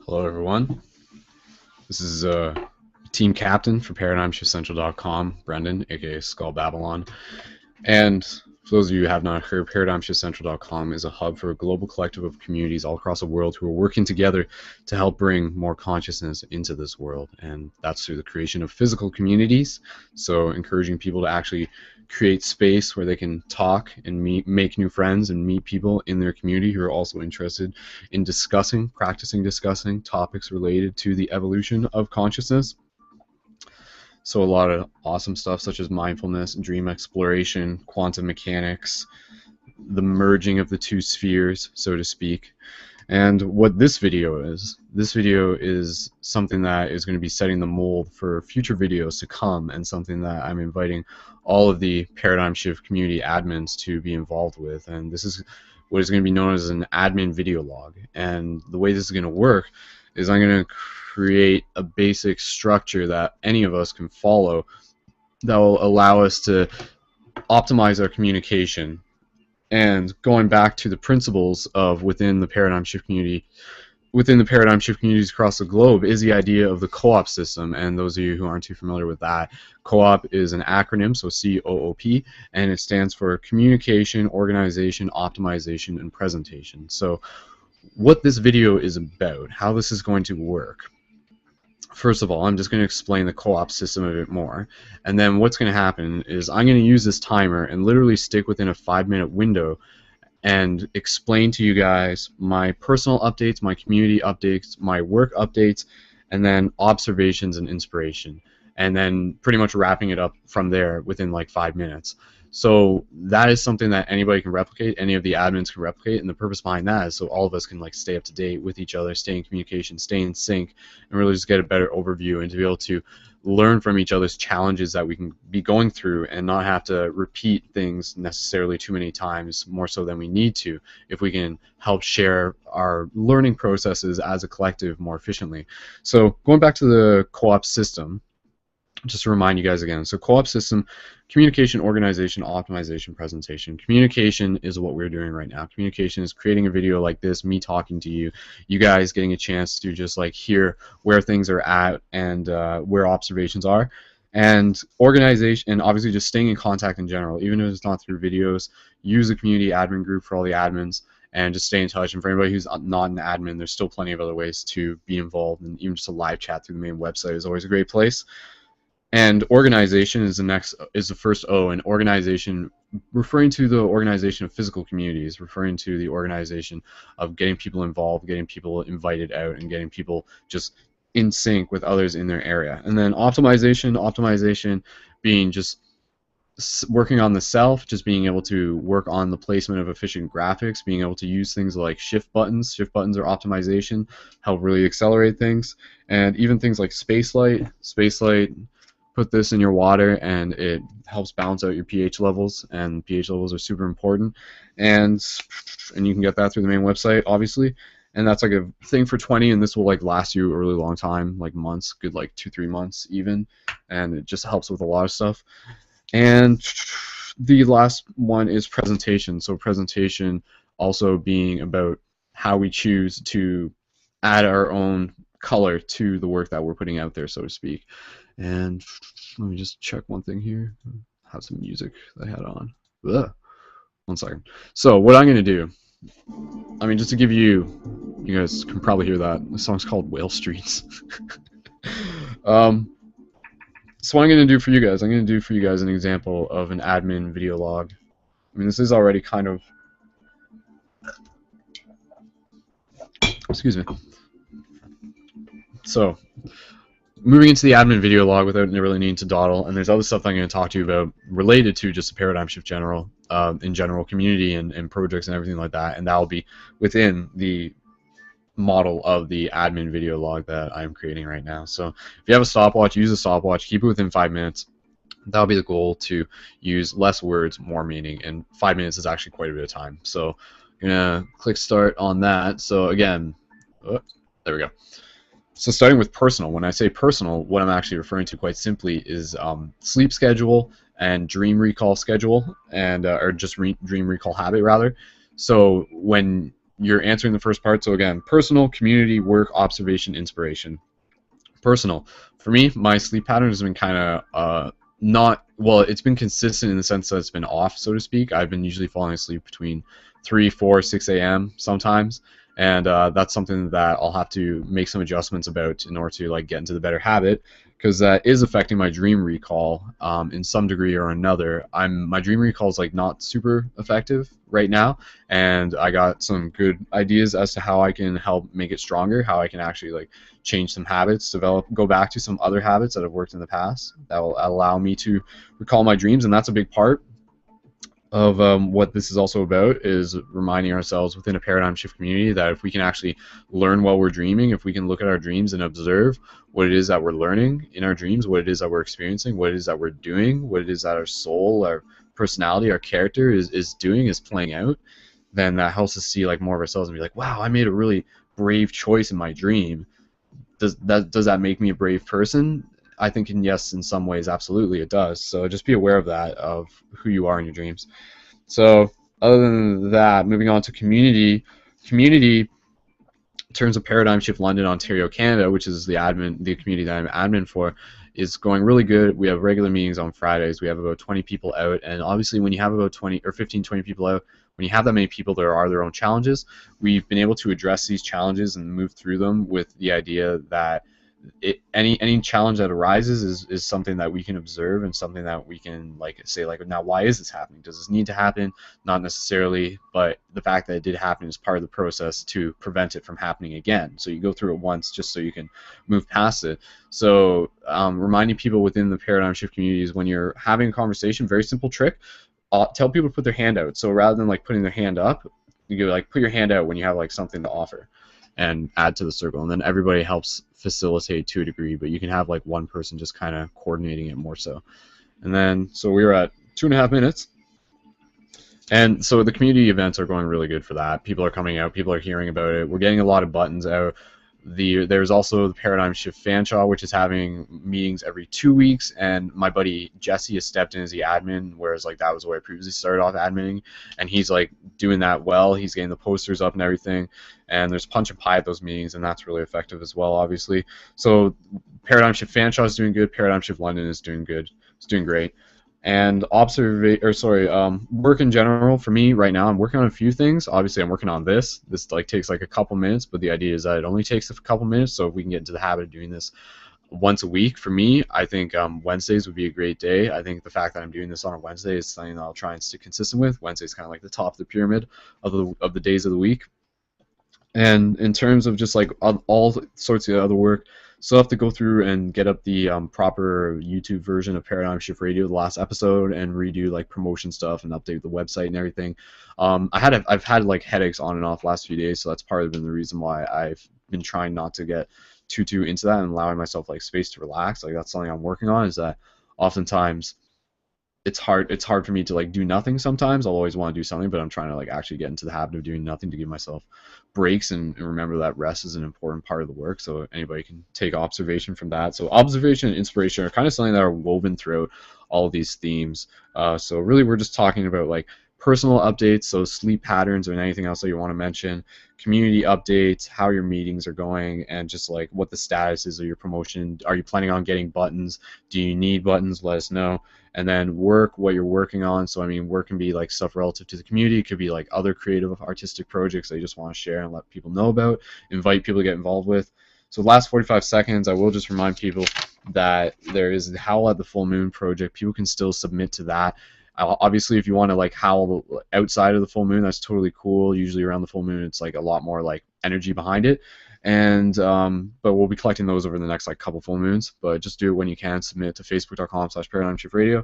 Hello, everyone. This is team captain for ParadigmShiftCentral.com, Brendon, aka Skull Babylon. And for those of you who have not heard, ParadigmShiftCentral.com is a hub for a global collective of communities all across the world who are working together to help bring more consciousness into this world. And that's through the creation of physical communities. So encouraging people to actually create space where they can talk and make new friends and meet people in their community who are also interested in practicing discussing topics related to the evolution of consciousness. So a lot of awesome stuff such as mindfulness, dream exploration, quantum mechanics, the merging of the two spheres, so to speak. And what this video is something that is going to be setting the mold for future videos to come, and something that I'm inviting all of the Paradigm Shift community admins to be involved with. And this is what is going to be known as an admin video log. And the way this is going to work is I'm going to create a basic structure that any of us can follow that will allow us to optimize our communication. And going back to the principles of within the Paradigm Shift community, within the Paradigm Shift communities across the globe, is the idea of the co-op system. And those of you who aren't too familiar with that, co-op is an acronym, so COOP, and it stands for Communication, Organization, Optimization, and Presentation. So what this video is about, how this is going to work. First of all, I'm just going to explain the co-op system a bit more, and then what's going to happen is I'm going to use this timer and literally stick within a 5-minute window and explain to you guys my personal updates, my community updates, my work updates, and then observations and inspiration, and then pretty much wrapping it up from there within like 5 minutes. So that is something that anybody can replicate, any of the admins can replicate, and the purpose behind that is so all of us can like stay up to date with each other, stay in communication, stay in sync, and really just get a better overview and to be able to learn from each other's challenges that we can be going through and not have to repeat things necessarily too many times, more so than we need to, if we can help share our learning processes as a collective more efficiently. So going back to the co-op system, just to remind you guys again, so co-op system, communication, organization, optimization, presentation. Communication is what we're doing right now. Communication is creating a video like this, me talking to you, you guys getting a chance to just like hear where things are at and where observations are. And organization, and obviously just staying in contact in general, even if it's not through videos, use the community admin group for all the admins, and just stay in touch. And for anybody who's not an admin, there's still plenty of other ways to be involved, and even just a live chat through the main website is always a great place. And organization is the first O, and organization referring to the organization of physical communities, referring to the organization of getting people involved, getting people invited out, and getting people just in sync with others in their area. And then optimization being just working on the self, just being able to work on the placement of efficient graphics, being able to use things like shift buttons. Shift buttons or optimization help really accelerate things, and even things like spacelight. Put this in your water and it helps balance out your pH levels, and pH levels are super important, and you can get that through the main website obviously, and that's like a thing for 20, and this will like last you a really long time, like months, good like 2-3 months even, and it just helps with a lot of stuff. And the last one is presentation. So presentation also being about how we choose to add our own color to the work that we're putting out there, so to speak. And let me just check one thing here. I have some music that I had on. Ugh. 1 second. So what I'm going to do, I mean, just to give you, you guys can probably hear that. The song's called Whale Streets. So what I'm going to do for you guys, an example of an admin video log. I mean, this is already kind of, excuse me. So moving into the admin video log without really needing to dawdle, and there's other stuff I'm going to talk to you about related to just the Paradigm Shift in general community and projects and everything like that, and that will be within the model of the admin video log that I'm creating right now. So if you have a stopwatch, use a stopwatch, keep it within 5 minutes. That'll be the goal, to use less words, more meaning, and 5 minutes is actually quite a bit of time. So I'm going to click start on that. So again, there we go. So starting with personal, when I say personal, what I'm actually referring to quite simply is sleep schedule and dream recall schedule, and or just dream recall habit rather. So when you're answering the first part, so again, personal, community, work, observation, inspiration. Personal. For me, my sleep pattern has been kind of not well. It's been consistent in the sense that it's been off, so to speak. I've been usually falling asleep between 3, 4, 6 a.m. sometimes, and that's something that I'll have to make some adjustments about in order to like get into the better habit, because that is affecting my dream recall in some degree or another. My dream recall is like not super effective right now, and I got some good ideas as to how I can help make it stronger, how I can actually like change some habits, go back to some other habits that have worked in the past that will allow me to recall my dreams. And that's a big part of what this is also about, is reminding ourselves within a paradigm shift community that if we can actually learn while we're dreaming, if we can look at our dreams and observe what it is that we're learning in our dreams, what it is that we're experiencing, what it is that we're doing, what it is that our soul, our personality, our character is doing, is playing out, then that helps us see like more of ourselves and be like, wow, I made a really brave choice in my dream. Does that make me a brave person? I think yes, in some ways, absolutely it does. So just be aware of that, of who you are in your dreams. So other than that, moving on to community. Community, in terms of Paradigm Shift London, Ontario, Canada, which is the community that I'm admin for, is going really good. We have regular meetings on Fridays. We have about 20 people out, and obviously when you have about 20 or 15, 20 people out, when you have that many people, there are their own challenges. We've been able to address these challenges and move through them with the idea that any challenge that arises is something that we can observe and something that we can like say like, now why is this happening? Does this need to happen? Not necessarily, but the fact that it did happen is part of the process to prevent it from happening again. So you go through it once just so you can move past it. So reminding people within the paradigm shift communities, when you're having a conversation, very simple trick, tell people to put their hand out. So rather than like putting their hand up, you go like put your hand out when you have like something to offer, and add to the circle, and then everybody helps facilitate to a degree, but you can have like one person just kind of coordinating it more so. And then so we were at 2.5 minutes, and so the community events are going really good for that. People are coming out, people are hearing about it, we're getting a lot of buttons out. There's also the Paradigm Shift Fanshawe, which is having meetings every 2 weeks, and my buddy Jesse has stepped in as the admin, whereas like that was where I previously started off adminning, and he's like doing that well. He's getting the posters up and everything, and there's punch and pie at those meetings, and that's really effective as well, obviously. So Paradigm Shift Fanshawe is doing good, Paradigm Shift London is doing good, it's doing great. And work in general for me right now, I'm working on a few things. Obviously, I'm working on this. This like takes like a couple minutes, but the idea is that it only takes a couple minutes. So if we can get into the habit of doing this once a week, for me, I think Wednesdays would be a great day. I think the fact that I'm doing this on a Wednesday is something that I'll try and stay consistent with. Wednesday's kind of like the top of the pyramid of the days of the week. And in terms of just like all sorts of other work, still have to go through and get up the proper YouTube version of Paradigm Shift Radio, the last episode, and redo like promotion stuff and update the website and everything. I've had like headaches on and off the last few days, so that's part of the reason why I've been trying not to get too into that and allowing myself like space to relax. Like that's something I'm working on, is that oftentimes it's hard for me to like do nothing sometimes. I'll always want to do something, but I'm trying to like actually get into the habit of doing nothing to give myself breaks and remember that rest is an important part of the work. So anybody can take observation from that. So observation and inspiration are kind of something that are woven throughout all of these themes. So really we're just talking about like personal updates, so sleep patterns or anything else that you want to mention, community updates, how your meetings are going, and just like what the status is of your promotion. Are you planning on getting buttons? Do you need buttons? Let us know. And then work, what you're working on. So I mean, work can be like stuff relative to the community. It could be like other creative artistic projects that you just want to share and let people know about, invite people to get involved with. So the last 45 seconds, I will just remind people that there is the Howl at the Full Moon project. People can still submit to that. Obviously, if you want to like howl outside of the full moon, that's totally cool. Usually around the full moon, it's like a lot more like energy behind it. And but we'll be collecting those over the next like couple full moons. But just do it when you can. Submit it to facebook.com/ParadigmShiftRadio.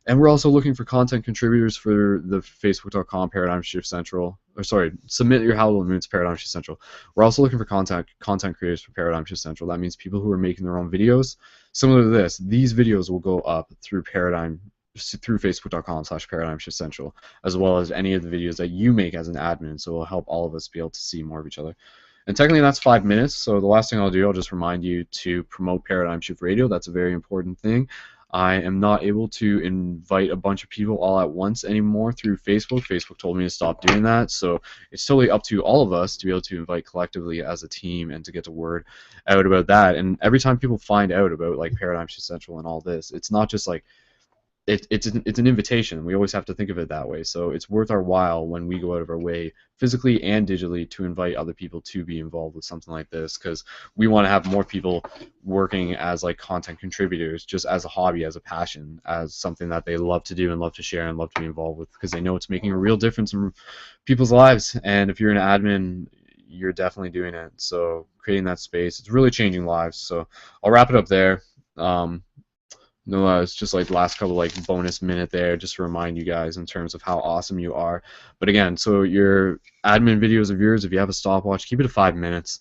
And we're also looking for content contributors for the facebook.com Paradigm Shift Central. Or sorry, submit your Howl of the Moon to Paradigm Shift Central. We're also looking for content creators for Paradigm Shift Central. That means people who are making their own videos. Similar to this, these videos will go up through facebook.com/ParadigmShiftCentral, as well as any of the videos that you make as an admin. So it'll help all of us be able to see more of each other. And technically that's 5 minutes, so the last thing I'll do, I'll just remind you to promote Paradigm Shift Radio. That's a very important thing. I am not able to invite a bunch of people all at once anymore through Facebook. Facebook told me to stop doing that, so it's totally up to all of us to be able to invite collectively as a team and to get the word out about that. And every time people find out about like Paradigm Shift Central and all this, it's not just like it's an invitation. We always have to think of it that way. So it's worth our while when we go out of our way, physically and digitally, to invite other people to be involved with something like this, because we want to have more people working as like content contributors, just as a hobby, as a passion, as something that they love to do and love to share and love to be involved with, because they know it's making a real difference in people's lives. And if you're an admin, you're definitely doing it. So creating that space, it's really changing lives. So I'll wrap it up there. No, it's just like the last couple like bonus minute there, just to remind you guys in terms of how awesome you are. But again, so your admin videos of yours, if you have a stopwatch, keep it to 5 minutes.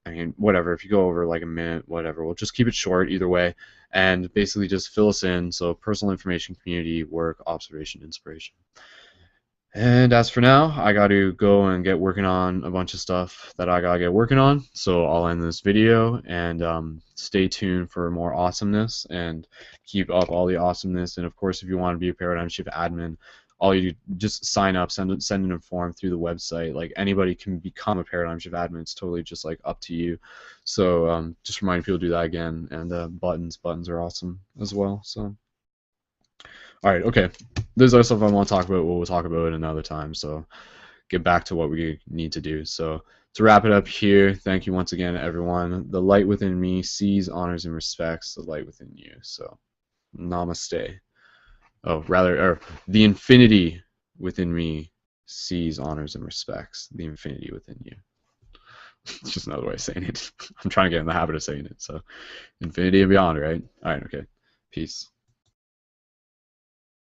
I mean, whatever. If you go over like a minute, whatever, we'll just keep it short either way, and basically just fill us in. So personal information, community, work, observation, inspiration. And as for now, I got to go and get working on a bunch of stuff that I got to get working on. So I'll end this video, and stay tuned for more awesomeness and keep up all the awesomeness. And of course, if you want to be a Paradigm Shift admin, all you do, just sign up, send in a form through the website. Like anybody can become a Paradigm Shift admin. It's totally just like up to you. So just reminding people to do that again. And buttons are awesome as well. So. All right, okay. There's other stuff I want to talk about. We'll talk about it another time. So get back to what we need to do. So to wrap it up here, thank you once again, everyone. The light within me sees, honors, and respects the light within you. So namaste. Oh, rather, or the infinity within me sees, honors, and respects the infinity within you. It's just another way of saying it. I'm trying to get in the habit of saying it. So infinity and beyond, right? All right, okay. Peace.